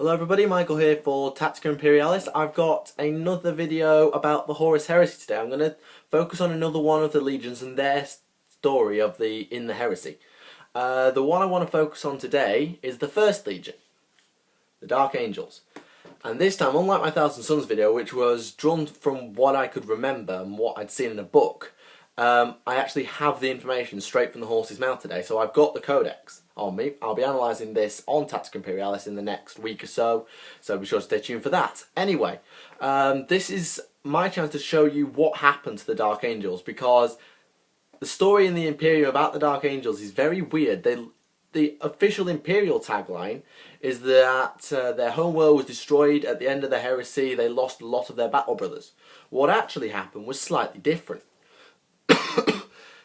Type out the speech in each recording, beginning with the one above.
Hello everybody, Michael here for Tactica Imperialis. I've got another video about the Horus Heresy today. I'm going to focus on another one of the legions and their story of in the heresy. The one I want to focus on today is the first legion, the Dark Angels. And this time, unlike my Thousand Suns video, which was drawn from what I could remember and what I'd seen in a book, I actually have the information straight from the horse's mouth today, so I've got the Codex on me. I'll be analysing this on Tactica Imperialis in the next week or so be sure to stay tuned for that. Anyway, this is my chance to show you what happened to the Dark Angels, because the story in the Imperium about the Dark Angels is very weird. The official Imperial tagline is that their homeworld was destroyed at the end of the heresy. They lost a lot of their battle brothers. What actually happened was slightly different.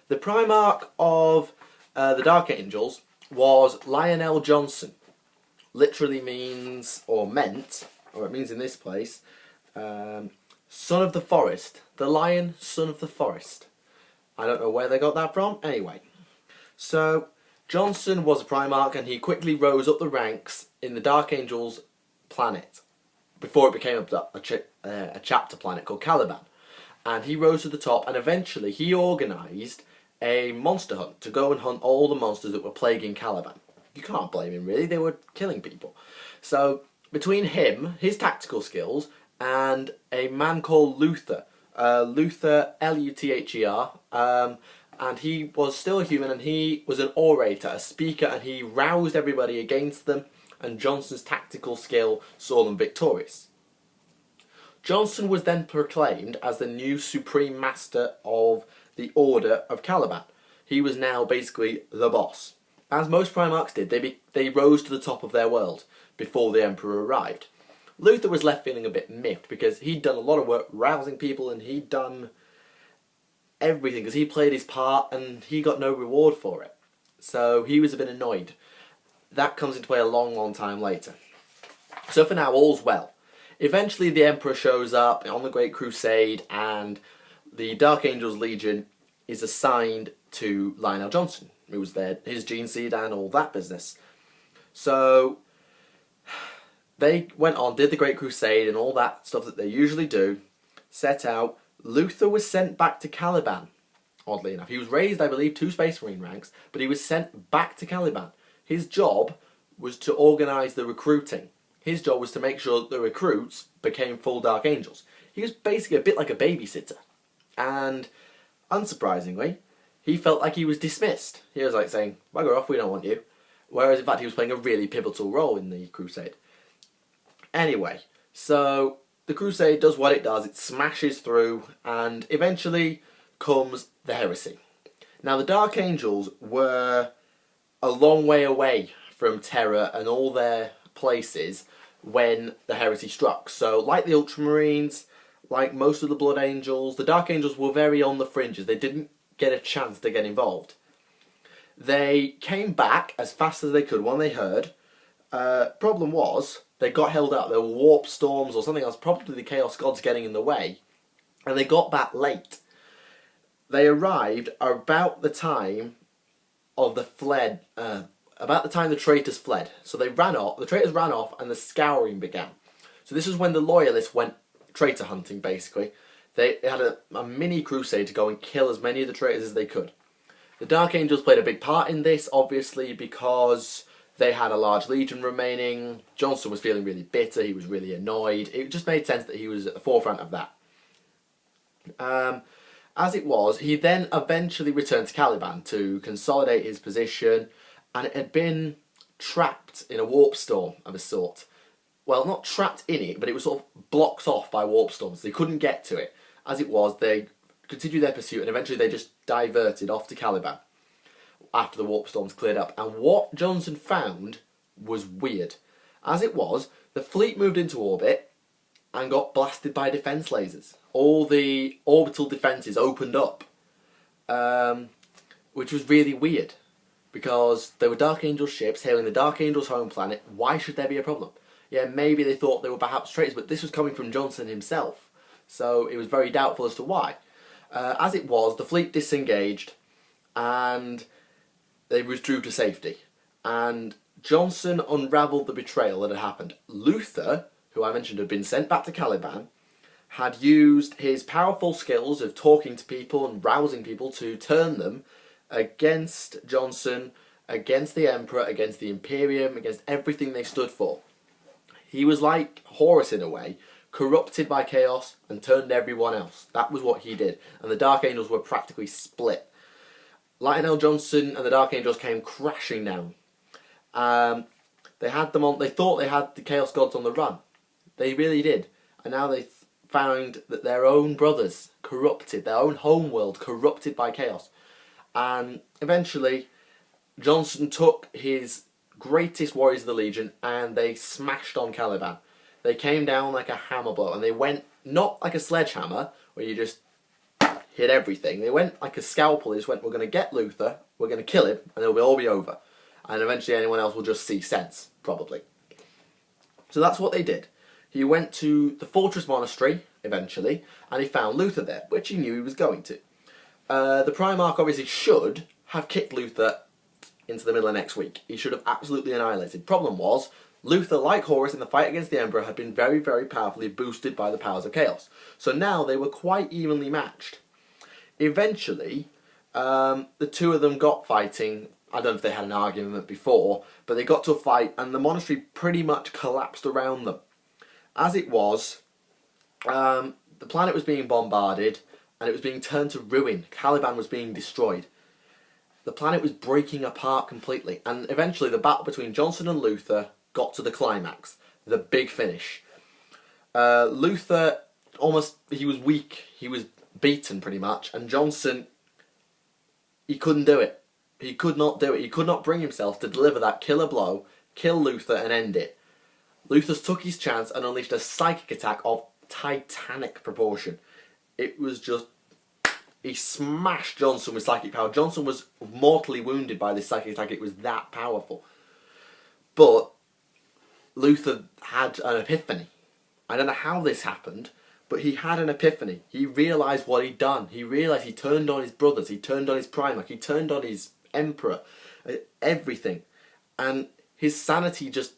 The Primarch of the Dark Angels was Lionel Johnson. Literally means, or meant, or it means in this place, son of the forest. The lion, son of the forest. I don't know where they got that from. Anyway, so Johnson was a Primarch and he quickly rose up the ranks in the Dark Angels planet before it became a chapter planet called Caliban. And he rose to the top, and eventually he organised a monster hunt to go and hunt all the monsters that were plaguing Caliban. You can't blame him, really. They were killing people. So between him, his tactical skills, and a man called Luther, L-U-T-H-E-R, and he was still a human, and he was an orator, a speaker, and he roused everybody against them, and Johnson's tactical skill saw them victorious. Johnson was then proclaimed as the new Supreme Master of the Order of Caliban. He was now basically the boss. As most Primarchs did, they rose to the top of their world before the Emperor arrived. Luther was left feeling a bit miffed because he'd done a lot of work rousing people and he'd done everything because he played his part and he got no reward for it. So he was a bit annoyed. That comes into play a long time later. So for now, all's well. Eventually the Emperor shows up on the Great Crusade and the Dark Angels Legion is assigned to Lionel Johnson, who was his gene seed and all that business. So they went on, did the Great Crusade and all that stuff that they usually do, set out. Luther was sent back to Caliban, oddly enough. He was raised, I believe, 2 Space Marine ranks, but he was sent back to Caliban. His job was to organise the recruiting. His job was to make sure that the recruits became full Dark Angels. He was basically a bit like a babysitter. And, unsurprisingly, he felt like he was dismissed. He was like saying, bugger off, we don't want you. Whereas, in fact, he was playing a really pivotal role in the Crusade. Anyway, so the Crusade does what it does. It smashes through, and eventually comes the Heresy. Now, the Dark Angels were a long way away from Terra and all their places when the Heresy struck. So, like the Ultramarines, like most of the Blood Angels, the Dark Angels were very on the fringes. They didn't get a chance to get involved. They came back as fast as they could when they heard. Problem was, they got held up. There were warp storms or something else, probably the Chaos Gods getting in the way, and they got back late. They arrived about the time of the about the time the traitors fled. So they ran off, the traitors ran off, and the scouring began. So this is when the loyalists went traitor hunting, basically. They had a mini crusade to go and kill as many of the traitors as they could. The Dark Angels played a big part in this, obviously, because they had a large legion remaining. Johnson was feeling really bitter, he was really annoyed. It just made sense that he was at the forefront of that. As it was, he then eventually returned to Caliban to consolidate his position, and it had been trapped in a warp storm of a sort. Well, not trapped in it, but it was sort of blocked off by warp storms. They couldn't get to it. As it was, they continued their pursuit, and eventually they just diverted off to Caliban after the warp storms cleared up. And what Johnson found was weird. As it was, the fleet moved into orbit and got blasted by defence lasers. All the orbital defences opened up, which was really weird, because there were Dark Angel ships hailing the Dark Angel's home planet. Why should there be a problem? Yeah, maybe they thought they were perhaps traitors, but this was coming from Johnson himself, so it was very doubtful as to why. As it was, the fleet disengaged, and they withdrew to safety. And Johnson unravelled the betrayal that had happened. Luther, who I mentioned had been sent back to Caliban, had used his powerful skills of talking to people and rousing people to turn them against Johnson, against the Emperor, against the Imperium, against everything they stood for. He was like Horus in a way, corrupted by chaos and turned everyone else. That was what he did. And the Dark Angels were practically split. Lionel Johnson and the Dark Angels came crashing down. They had them on. They thought they had the Chaos Gods on the run. They really did. And now they found that their own brothers corrupted, their own homeworld corrupted by chaos. And eventually, Johnson took his greatest warriors of the Legion and they smashed on Caliban. They came down like a hammer blow, and they went not like a sledgehammer where you just hit everything. They went like a scalpel. They just went, we're going to get Luther, we're going to kill him, and it'll all be over. And eventually anyone else will just see sense, probably. So that's what they did. He went to the Fortress Monastery, eventually, and he found Luther there, which he knew he was going to. The Primarch obviously should have kicked Luther into the middle of next week. He should have absolutely annihilated. Problem was, Luther, like Horus in the fight against the Emperor, had been very, very powerfully boosted by the powers of chaos. So now they were quite evenly matched. Eventually, the two of them got fighting. I don't know if they had an argument before, but they got to a fight and the monastery pretty much collapsed around them. As it was, the planet was being bombarded and it was being turned to ruin. Caliban was being destroyed. The planet was breaking apart completely, and eventually the battle between Johnson and Luther got to the climax, the big finish. Luther, he was weak, he was beaten pretty much, and Johnson, he couldn't do it. He could not do it. He could not bring himself to deliver that killer blow, kill Luther and end it. Luther took his chance and unleashed a psychic attack of titanic proportion. It was just... He smashed Johnson with psychic power. Johnson was mortally wounded by this psychic attack. It was that powerful. But Luther had an epiphany. I don't know how this happened, but he had an epiphany. He realised what he'd done. He realised he turned on his brothers. He turned on his Primarch. He turned on his Emperor. Everything. And his sanity just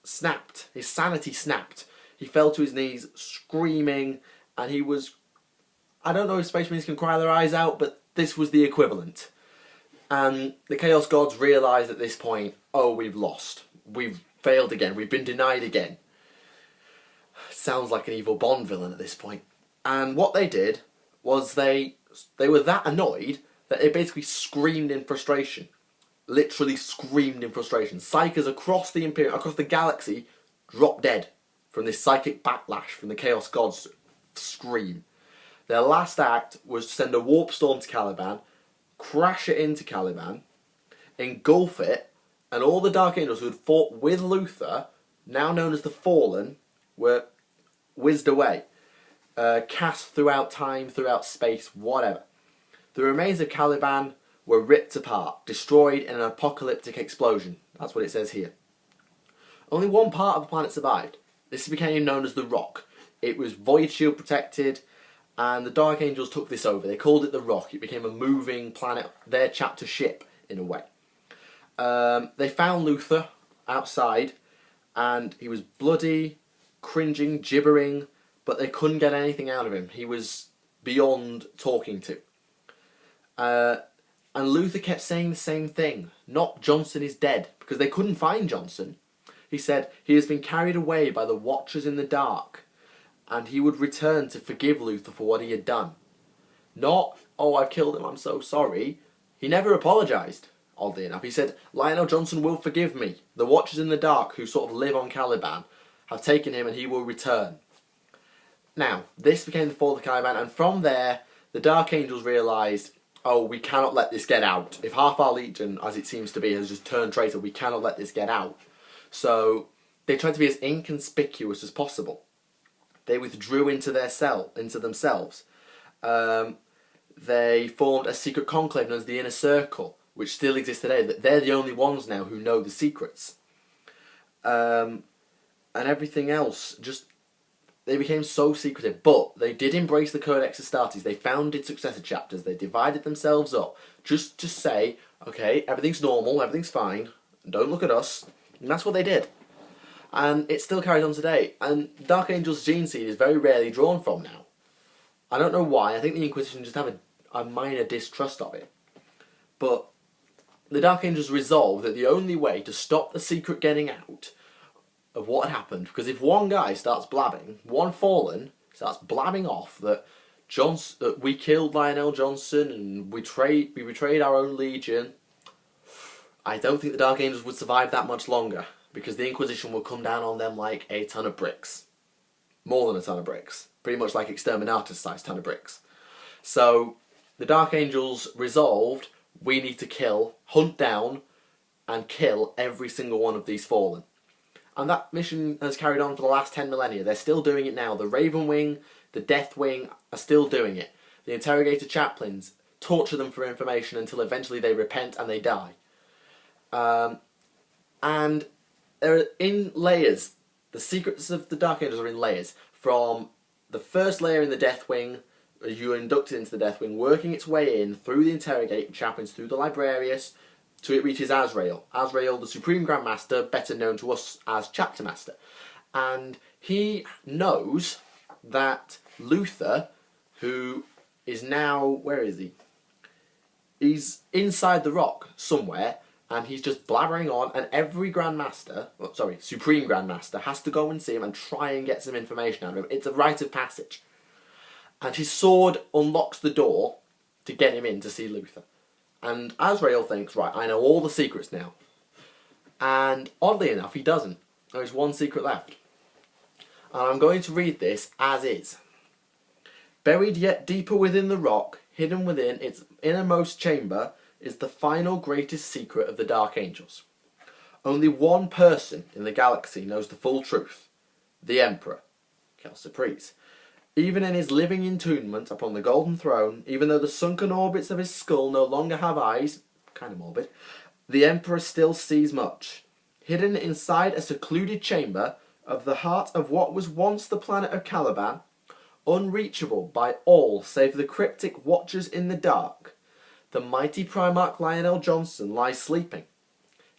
snapped. His sanity snapped. He fell to his knees screaming, and he was... I don't know if Space Marines can cry their eyes out, but this was the equivalent. And the Chaos Gods realised at this point, oh, we've lost. We've failed again. We've been denied again. Sounds like an evil Bond villain at this point. And what they did was they were that annoyed that they basically screamed in frustration. Literally screamed in frustration. Psykers across the Imperium, across the galaxy, dropped dead from this psychic backlash from the Chaos Gods' scream. Their last act was to send a warp storm to Caliban, crash it into Caliban, engulf it, and all the Dark Angels who had fought with Luther, now known as the Fallen, were whizzed away. Cast throughout time, throughout space, whatever. The remains of Caliban were ripped apart, destroyed in an apocalyptic explosion. That's what it says here. Only one part of the planet survived. This became known as the Rock. It was void shield protected, and the Dark Angels took this over. They called it the Rock. It became a moving planet, their chapter ship, in a way. They found Luther outside, and he was bloody, cringing, gibbering, but they couldn't get anything out of him. He was beyond talking to. And Luther kept saying the same thing. Not Johnson is dead, because they couldn't find Johnson. He said, he has been carried away by the Watchers in the Dark, and he would return to forgive Luther for what he had done. Not, oh, I've killed him, I'm so sorry. He never apologised, oddly enough. He said, Lionel Johnson will forgive me. The Watchers in the Dark, who sort of live on Caliban, have taken him and he will return. Now, this became the fall of Caliban, and from there, the Dark Angels realised, oh, we cannot let this get out. If half our Legion, as it seems to be, has just turned traitor, we cannot let this get out. So, they tried to be as inconspicuous as possible. They withdrew into themselves. They formed a secret conclave known as the Inner Circle, which still exists today. They're the only ones now who know the secrets. And everything else, just, they became so secretive. But they did embrace the Codex Astartes. They founded successor chapters. They divided themselves up just to say, okay, everything's normal, everything's fine. don't look at us. And that's what they did. And it still carries on today. And Dark Angel's gene seed is very rarely drawn from now. I don't know why. I think the Inquisition just have a minor distrust of it. But the Dark Angels resolved that the only way to stop the secret getting out of what had happened, because if one guy starts blabbing, one Fallen starts blabbing off that we killed Lionel Johnson and we betrayed our own Legion, I don't think the Dark Angels would survive that much longer, because the Inquisition will come down on them like a ton of bricks. More than a ton of bricks. Pretty much like Exterminatus sized ton of bricks. So the Dark Angels resolved, we need to hunt down and kill every single one of these Fallen. And that mission has carried on for the last 10 millennia. They're still doing it now. The Raven Wing, the Death Wing are still doing it. The Interrogator Chaplains torture them for information until eventually they repent and they die. And they're in layers. The secrets of the Dark Angels are in layers. From the first layer in the Death Wing, you're inducted into the Death Wing, working its way in through the Interrogator Chaplains, through the Librarius, till it reaches Azrael. Azrael, the Supreme Grand Master, better known to us as Chapter Master. And he knows that Luther, who is now... where is he? He's inside the rock somewhere, and he's just blabbering on, and every Supreme Grand Master has to go and see him and try and get some information out of him. It's a rite of passage. And his sword unlocks the door to get him in to see Luther. And Azrael thinks, right, I know all the secrets now. And oddly enough, he doesn't. There's one secret left. And I'm going to read this as is. Buried yet deeper within the rock, hidden within its innermost chamber, is the final greatest secret of the Dark Angels. Only one person in the galaxy knows the full truth. The Emperor, Kel'Siprise. Even in his living entombment upon the Golden Throne, even though the sunken orbits of his skull no longer have eyes, kind of morbid, the Emperor still sees much. Hidden inside a secluded chamber of the heart of what was once the planet of Caliban, unreachable by all save the cryptic watchers in the dark, the mighty Primarch Lionel Johnson lies sleeping.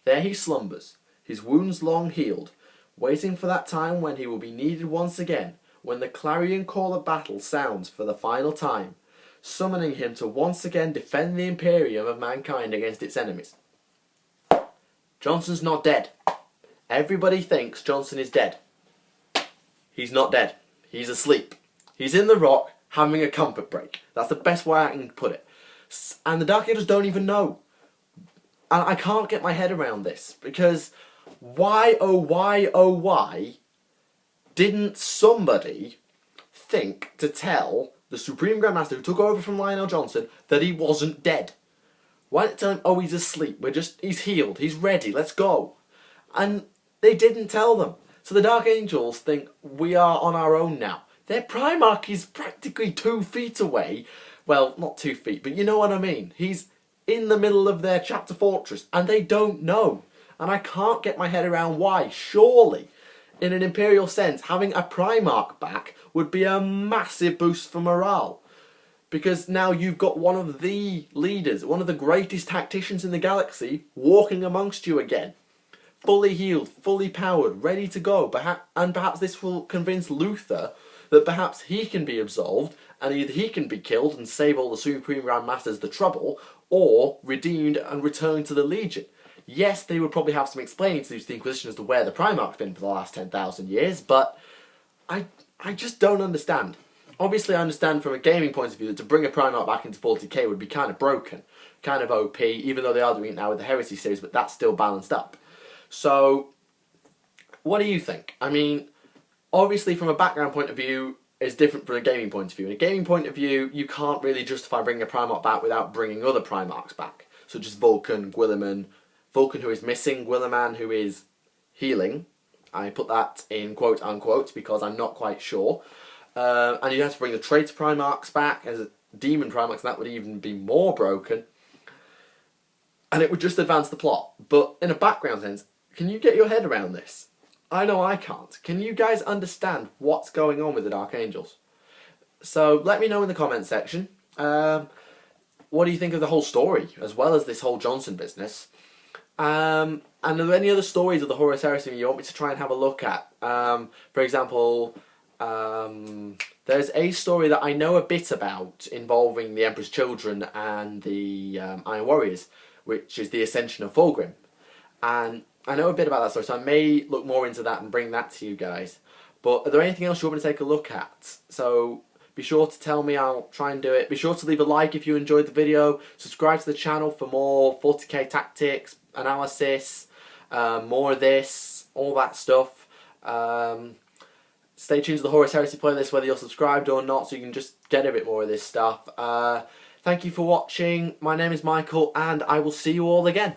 There he slumbers, his wounds long healed, waiting for that time when he will be needed once again, when the clarion call of battle sounds for the final time, summoning him to once again defend the Imperium of mankind against its enemies. Johnson's not dead. Everybody thinks Johnson is dead. He's not dead. He's asleep. He's in the rock having a comfort break. That's the best way I can put it. And the Dark Angels don't even know. And I can't get my head around this, because why didn't somebody think to tell the Supreme Grand Master who took over from Lionel Johnson that he wasn't dead? Why didn't they tell him, oh, he's asleep, he's healed, he's ready, let's go? And they didn't tell them. So the Dark Angels think we are on our own now. Their Primarch is practically 2 feet away. Well, not 2 feet, but you know what I mean. He's in the middle of their chapter fortress, and they don't know. And I can't get my head around why. Surely, in an Imperial sense, having a Primarch back would be a massive boost for morale. Because now you've got one of the leaders, one of the greatest tacticians in the galaxy, walking amongst you again. Fully healed, fully powered, ready to go. And perhaps this will convince Luther that perhaps he can be absolved, and either he can be killed and save all the Supreme Grand Masters the trouble, or redeemed and returned to the Legion. Yes, they would probably have some explaining to do to the Inquisition as to where the Primarch's been for the last 10,000 years, but I just don't understand. Obviously, I understand from a gaming point of view that to bring a Primarch back into 40k would be kind of broken, kind of OP, even though they are doing it now with the Heresy series, but that's still balanced up. So, what do you think? I mean, obviously from a background point of view, it's different from a gaming point of view. In a gaming point of view, you can't really justify bringing a Primarch back without bringing other Primarchs back, such as Vulcan, Guilliman, Vulcan who is missing, Guilliman who is healing. I put that in quote unquote because I'm not quite sure. And you have to bring the traitor Primarchs back as demon Primarchs, and that would even be more broken. And it would just advance the plot. But in a background sense, can you get your head around this? I know I can't. Can you guys understand what's going on with the Dark Angels? So let me know in the comments section. What do you think of the whole story, as well as this whole Johnson business? And And are there any other stories of the Horus Heresy you want me to try and have a look at? For example, there's a story that I know a bit about involving the Emperor's Children and the Iron Warriors, which is the Ascension of Fulgrim. And I know a bit about that story, so I may look more into that and bring that to you guys. But are there anything else you want me to take a look at? So be sure to tell me, I'll try and do it. Be sure to leave a like if you enjoyed the video. Subscribe to the channel for more 40k tactics, analysis, more of this, all that stuff. Stay tuned to the Horus Heresy playlist whether you're subscribed or not, so you can just get a bit more of this stuff. Thank you for watching. My name is Michael, and I will see you all again.